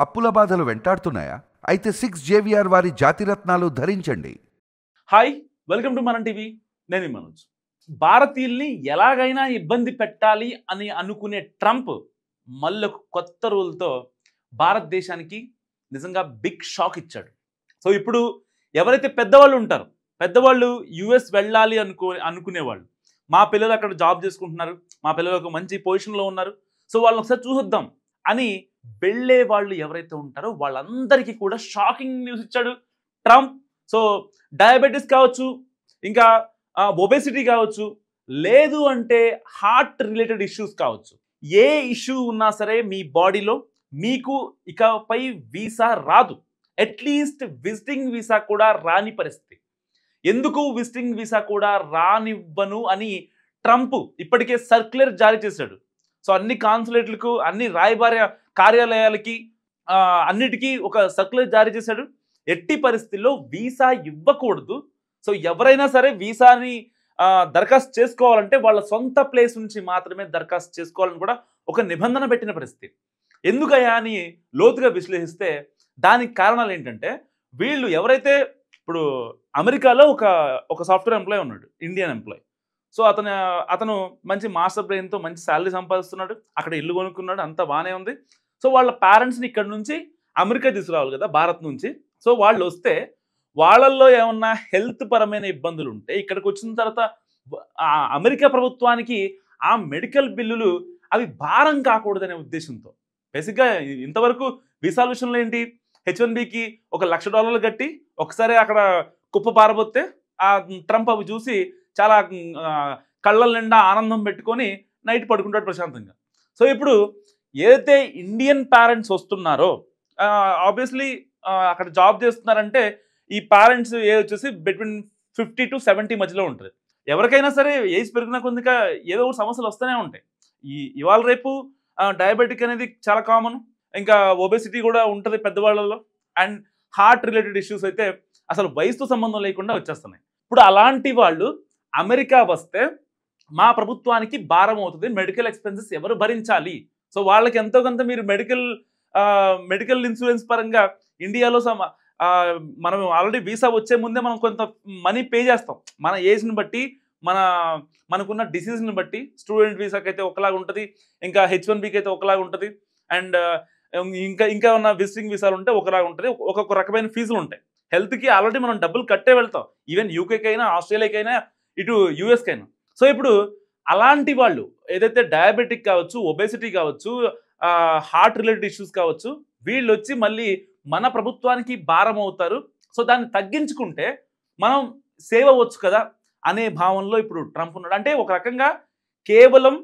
అప్పుల బాధలు వెంటాడుతున్నాయా? అయితే 6 JVR వారి జాతిరత్నాలు ధరించండి. హాయ్, వెల్కమ్ టు మనం టీవీ. నేను మీ మనోజ్. భారతీయుల్ని ఎలాగైనా ఇబ్బంది పెట్టాలి అని అనుకునే ట్రంప్ మళ్ళొక కొత్త రూల్తో భారతదేశానికి నిజంగా బిగ్ షాక్ ఇచ్చాడు. సో ఇప్పుడు ఎవరైతే పెద్దవాళ్ళు ఉంటారో, పెద్దవాళ్ళు యుఎస్ వెళ్ళాలి అనుకునేవాళ్ళు, మా పిల్లలు అక్కడ జాబ్ చేసుకుంటున్నారు, మా పిల్లలు ఒక మంచి పొజిషన్లో ఉన్నారు, సో వాళ్ళని ఒకసారి చూసొద్దాం అని వెళ్ళే వాళ్ళు ఎవరైతే ఉంటారో వాళ్ళందరికీ కూడా షాకింగ్ న్యూస్ ఇచ్చాడు ట్రంప్. సో డయాబెటీస్ కావచ్చు, ఇంకా ఒబేసిటీ కావచ్చు, లేదు అంటే హార్ట్ రిలేటెడ్ ఇష్యూస్ కావచ్చు, ఏ ఇష్యూ ఉన్నా సరే మీ బాడీలో మీకు ఇకపై వీసా రాదు. అట్లీస్ట్ విజిటింగ్ వీసా కూడా రాని పరిస్థితి. ఎందుకు విజిటింగ్ వీసా కూడా రానివ్వను అని ట్రంప్ ఇప్పటికే సర్క్యులర్ జారీ చేశాడు. సో అన్ని కాన్సులేట్లకు, అన్ని రాయబార కార్యాలయాలకి, అన్నిటికీ ఒక సర్క్యులర్ జారీ చేశాడు. ఎట్టి పరిస్థితుల్లో వీసా ఇవ్వకూడదు. సో ఎవరైనా సరే వీసాని దరఖాస్తు చేసుకోవాలంటే వాళ్ళ సొంత ప్లేస్ నుంచి మాత్రమే దరఖాస్తు చేసుకోవాలని కూడా ఒక నిబంధన పెట్టిన పరిస్థితి. ఎందుకయ్యా అని లోతుగా విశ్లేషిస్తే దానికి కారణాలు ఏంటంటే, వీళ్ళు ఎవరైతే ఇప్పుడు అమెరికాలో ఒక సాఫ్ట్వేర్ ఎంప్లాయ్ ఉన్నాడు, ఇండియన్ ఎంప్లాయ్. సో అతను మంచి మాస్టర్ బ్రెయిన్తో మంచి శాలరీ సంపాదిస్తున్నాడు, అక్కడ ఇల్లు కొనుక్కున్నాడు, అంతా బాగానే ఉంది. సో వాళ్ళ పేరెంట్స్ని ఇక్కడ నుంచి అమెరికా తీసుకురావాలి కదా, భారత్ నుంచి. సో వాళ్ళు వస్తే వాళ్ళల్లో ఏమన్నా హెల్త్ పరమైన ఇబ్బందులు ఉంటే ఇక్కడికి వచ్చిన తర్వాత అమెరికా ప్రభుత్వానికి ఆ మెడికల్ బిల్లులు అవి భారం కాకూడదనే ఉద్దేశంతో, బేసిక్గా ఇంతవరకు వీసాల విషయంలో ఏంటి, H1Bకి $1,00,000 కట్టి ఒకసారి అక్కడ కుప్ప పారబోతే ఆ ట్రంప్ అవి చూసి చాలా కళ్ళ నిండా ఆనందం పెట్టుకొని నైట్ పడుకుంటాడు ప్రశాంతంగా. సో ఇప్పుడు ఏదైతే ఇండియన్ పేరెంట్స్ వస్తున్నారో, ఆబ్వియస్లీ అక్కడ జాబ్ చేస్తున్నారంటే ఈ పేరెంట్స్ ఏజ్ వచ్చేసి బిట్వీన్ 50 to 70 మధ్యలో ఉంటుంది. ఎవరికైనా సరే ఏజ్ పెరిగిన కొద్దిగా ఏదో ఒక సమస్యలు వస్తూనే ఉంటాయి. ఇవాళ రేపు డయాబెటిక్ అనేది చాలా కామన్, ఇంకా ఒబేసిటీ కూడా ఉంటుంది పెద్దవాళ్ళలో, అండ్ హార్ట్ రిలేటెడ్ ఇష్యూస్ అయితే అసలు వయసుతో సంబంధం లేకుండా వచ్చేస్తున్నాయి. ఇప్పుడు అలాంటి వాళ్ళు అమెరికా వస్తే మా ప్రభుత్వానికి భారం అవుతుంది, మెడికల్ ఎక్స్పెన్సెస్ ఎవరు భరించాలి? సో వాళ్ళకి ఎంతో కొంత మీరు మెడికల్ ఇన్సూరెన్స్ పరంగా ఇండియాలో మనం ఆల్రెడీ వీసా వచ్చే ముందే మనం కొంత మనీ పే చేస్తాం, మన ఏజ్ని బట్టి, మనకున్న డిసీజ్ని బట్టి. స్టూడెంట్ వీసాకి అయితే ఒకలాగా ఉంటుంది, ఇంకా H1Bకి అయితే ఒకలాగా ఉంటుంది, అండ్ ఇంకా ఉన్న విజిటింగ్ వీసాలు ఉంటే ఒకలాగా ఉంటుంది. ఒక్కొక్క రకమైన ఫీజులు ఉంటాయి. హెల్త్కి ఆల్రెడీ మనం డబ్బులు కట్టే వెళ్తాం, ఈవెన్ యూకేకైనా, ఆస్ట్రేలియాకైనా, ఇటు యూఎస్కైనా. సో ఇప్పుడు అలాంటి వాళ్ళు ఏదైతే డయాబెటిక్ కావచ్చు, ఒబేసిటీ కావచ్చు, హార్ట్ రిలేటెడ్ ఇష్యూస్ కావచ్చు, వీళ్ళు వచ్చి మళ్ళీ మన ప్రభుత్వానికి భారం అవుతారు. సో దాన్ని తగ్గించుకుంటే మనం సేవ్ అవ్వచ్చు కదా అనే భావనలో ఇప్పుడు ట్రంప్ ఉన్నాడు. అంటే ఒక రకంగా కేవలం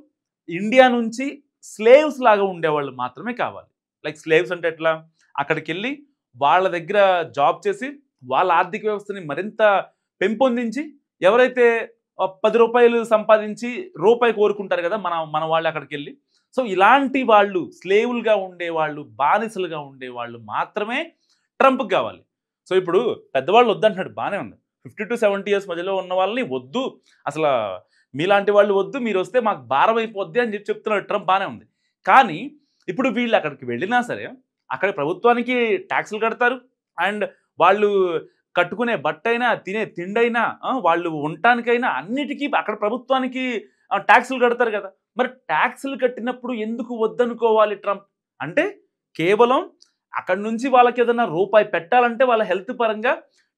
ఇండియా నుంచి స్లేవ్స్ లాగా ఉండేవాళ్ళు మాత్రమే కావాలి. లైక్ స్లేవ్స్ అంటే ఎట్లా, అక్కడికి వెళ్ళి వాళ్ళ దగ్గర జాబ్ చేసి వాళ్ళ ఆర్థిక వ్యవస్థని మరింత పెంపొందించి, ఎవరైతే ₹10 సంపాదించి రూపాయి కోరుకుంటారు కదా మన వాళ్ళు అక్కడికి వెళ్ళి, సో ఇలాంటి వాళ్ళు స్లేవులుగా ఉండేవాళ్ళు, బానిసలుగా ఉండేవాళ్ళు మాత్రమే ట్రంప్కి కావాలి. సో ఇప్పుడు పెద్దవాళ్ళు వద్దంటున్నాడు, బాగానే ఉంది. 50 to 70 years మధ్యలో ఉన్న వాళ్ళని వద్దు, అసలు మీలాంటి వాళ్ళు వద్దు, మీరు వస్తే మాకు భారం అయిపోద్ది అని చెప్తున్నాడు ట్రంప్, బాగానే ఉంది. కానీ ఇప్పుడు వీళ్ళు అక్కడికి వెళ్ళినా సరే అక్కడ ప్రభుత్వానికి ట్యాక్సులు కడతారు, అండ్ వాళ్ళు కట్టుకునే బట్ట అయినా, తినే తిండైనా, వాళ్ళు ఉండటానికైనా అన్నిటికీ అక్కడ ప్రభుత్వానికి ట్యాక్సులు కడతారు కదా. మరి ట్యాక్సులు కట్టినప్పుడు ఎందుకు వద్దనుకోవాలి ట్రంప్? అంటే కేవలం అక్కడి నుంచి వాళ్ళకి ఏదైనా రూపాయి పెట్టాలంటే వాళ్ళ హెల్త్ పరంగా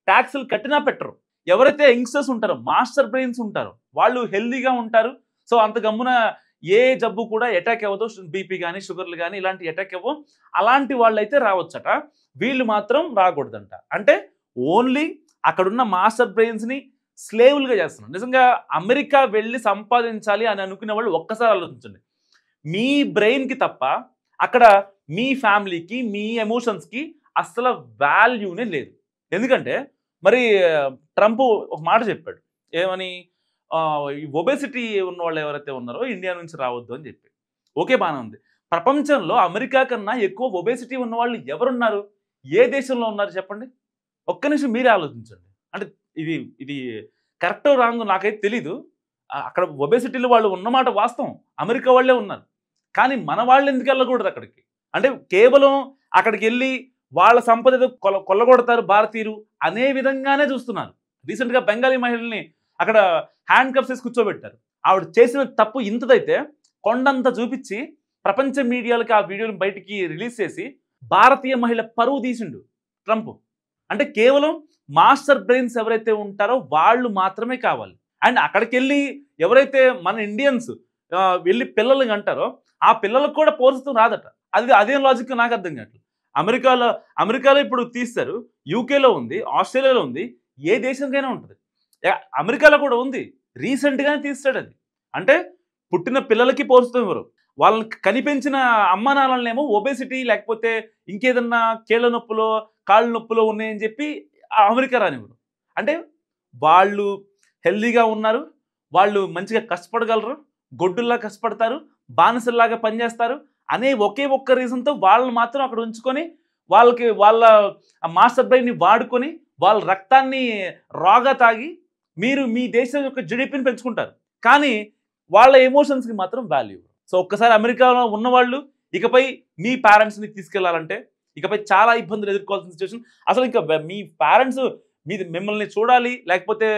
ట్యాక్సులు కట్టినా పెట్టరు. ఎవరైతే యంగ్స్టర్స్ ఉంటారో, మాస్టర్ బ్రెయిన్స్ ఉంటారో, వాళ్ళు హెల్దీగా ఉంటారు. సో అంత గమ్మున ఏ జబ్బు కూడా అటాక్ అవ్వదు, బీపీ కానీ, షుగర్లు కానీ ఇలాంటి అటాక్ అవ్వవు. అలాంటి వాళ్ళైతే రావచ్చట, వీళ్ళు మాత్రం రాకూడదంట. అంటే ఓన్లీ అక్కడున్న మాస్టర్ బ్రెయిన్స్ని స్లేవులుగా చేస్తున్నారు. నిజంగా అమెరికా వెళ్ళి సంపాదించాలి అని అనుకునే వాళ్ళు ఒక్కసారి ఆలోచించండి. మీ బ్రెయిన్కి తప్ప అక్కడ మీ ఫ్యామిలీకి, మీ ఎమోషన్స్కి అస్సలు వాల్యూనే లేదు. ఎందుకంటే మరి ట్రంప్ ఒక మాట చెప్పాడు, ఏమని, ఈ ఒబేసిటీ ఉన్న వాళ్ళు ఎవరైతే ఉన్నారో ఇండియా నుంచి రావద్దు అని చెప్పి. ఓకే, బాగానే ఉంది. ప్రపంచంలో అమెరికా కన్నా ఎక్కువ ఒబేసిటీ ఉన్న వాళ్ళు ఎవరున్నారు? ఏ దేశంలో ఉన్నారు చెప్పండి? ఒక్క నిమిషం మీరే ఆలోచించండి. అంటే ఇది కరెక్టో రాంగ్ నాకైతే తెలీదు. అక్కడ ఒబేసిటీలో వాళ్ళు ఉన్నమాట వాస్తవం, అమెరికా వాళ్ళే ఉన్నారు. కానీ మన వాళ్ళు ఎందుకు వెళ్ళకూడదు అక్కడికి? అంటే కేవలం అక్కడికి వెళ్ళి వాళ్ళ సంపద ఏదో కొల్లగొడతారు భారతీయులు అనే విధంగానే చూస్తున్నారు. రీసెంట్గా బెంగాలీ మహిళల్ని అక్కడ హ్యాండ్ కప్స్ వేసి కూర్చోబెట్టారు. ఆవిడ చేసిన తప్పు ఇంతదైతే కొండంత చూపించి ప్రపంచ మీడియాలకి ఆ వీడియోని బయటికి రిలీజ్ చేసి భారతీయ మహిళ పరువు తీసిండు ట్రంప్. అంటే కేవలం మాస్టర్ బ్రెయిన్స్ ఎవరైతే ఉంటారో వాళ్ళు మాత్రమే కావాలి. అండ్ అక్కడికి వెళ్ళి ఎవరైతే మన ఇండియన్స్ వెళ్ళి పిల్లలు అంటారో ఆ పిల్లలకు కూడా పౌరసత్వం రాదట. అదేం లాజిక్ నాకు అర్థం కావట్లేదు. అమెరికాలో ఇప్పుడు తీస్తారు, యూకేలో ఉంది, ఆస్ట్రేలియాలో ఉంది, ఏ దేశంకైనా ఉంటుంది. అమెరికాలో కూడా ఉంది, రీసెంట్గానే తీస్తాడు అది. అంటే పుట్టిన పిల్లలకి పౌరసత్వం ఇవ్వరు, వాళ్ళని కనిపించిన అమ్మ నాన్నలనేమో ఒబేసిటీ లేకపోతే ఇంకేదన్నా కీళ్ళ నొప్పులో కాళ్ళ నొప్పులో ఉన్నాయని చెప్పి అమెరికా రానివ్వరు. అంటే వాళ్ళు హెల్దీగా ఉన్నారు, వాళ్ళు మంచిగా కష్టపడగలరు, గొడ్డుల్లా కష్టపడతారు, బానిసల్లాగా పనిచేస్తారు అనే ఒకే ఒక్క రీజన్తో వాళ్ళని మాత్రం అక్కడ ఉంచుకొని వాళ్ళ మాస్టర్ బ్రెయిన్ని వాడుకొని వాళ్ళ రక్తాన్ని రాగా తాగి మీరు మీ దేశం యొక్క జిడిపిని పెంచుకుంటారు. కానీ వాళ్ళ ఎమోషన్స్కి మాత్రం వాల్యూ. సో ఒక్కసారి అమెరికాలో ఉన్నవాళ్ళు ఇకపై మీ పేరెంట్స్ని తీసుకెళ్లాలంటే ఇకపై చాలా ఇబ్బందులు ఎదుర్కోవాల్సిన సిచ్యువేషన్. అసలు ఇంకా మీ పేరెంట్స్ మిమ్మల్ని చూడాలి, లేకపోతే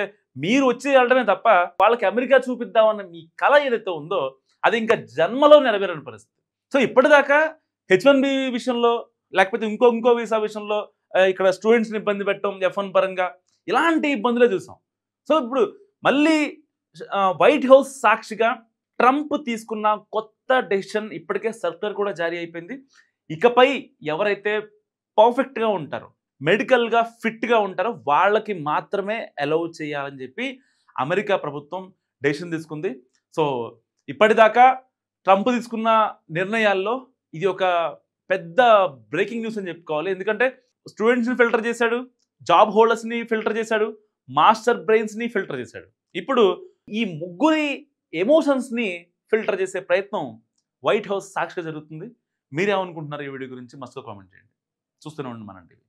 మీరు వచ్చి వెళ్ళడమే తప్ప వాళ్ళకి అమెరికా చూపిద్దామన్న మీ కళ ఏదైతే ఉందో అది ఇంకా జన్మలో నెరవేరని పరిస్థితి. సో ఇప్పటిదాకా H1B విషయంలో లేకపోతే ఇంకో వీసా విషయంలో ఇక్కడ స్టూడెంట్స్ని ఇబ్బంది పెట్టడం F1 పరంగా ఇలాంటి ఇబ్బందులే చూసాం. సో ఇప్పుడు మళ్ళీ వైట్ హౌస్ సాక్షిగా ట్రంప్ తీసుకున్న కొత్త డెసిషన్, ఇప్పటికే సర్క్యులర్ కూడా జారీ అయిపోయింది. ఇకపై ఎవరైతే పర్ఫెక్ట్గా ఉంటారో, మెడికల్గా ఫిట్గా ఉంటారో వాళ్ళకి మాత్రమే అలౌ చేయాలని చెప్పి అమెరికా ప్రభుత్వం డెసిషన్ తీసుకుంది. సో ఇప్పటిదాకా ట్రంప్ తీసుకున్న నిర్ణయాల్లో ఇది ఒక పెద్ద బ్రేకింగ్ న్యూస్ అని చెప్పుకోవాలి. ఎందుకంటే స్టూడెంట్స్ని ఫిల్టర్ చేశాడు, జాబ్ హోల్డర్స్ని ఫిల్టర్ చేశాడు, మాస్టర్ బ్రెయిన్స్ని ఫిల్టర్ చేశాడు. ఇప్పుడు ఈ ముగ్గురి ఎమోషన్స్ని ఫిల్టర్ చేసే ప్రయత్నం వైట్ హౌస్ సాక్షిగా జరుగుతుంది. మీరేమనుకుంటున్నారు ఈ వీడియో గురించి? మస్తు కామెంట్ చేయండి. చూస్తూనే ఉండండి మన టీవీ.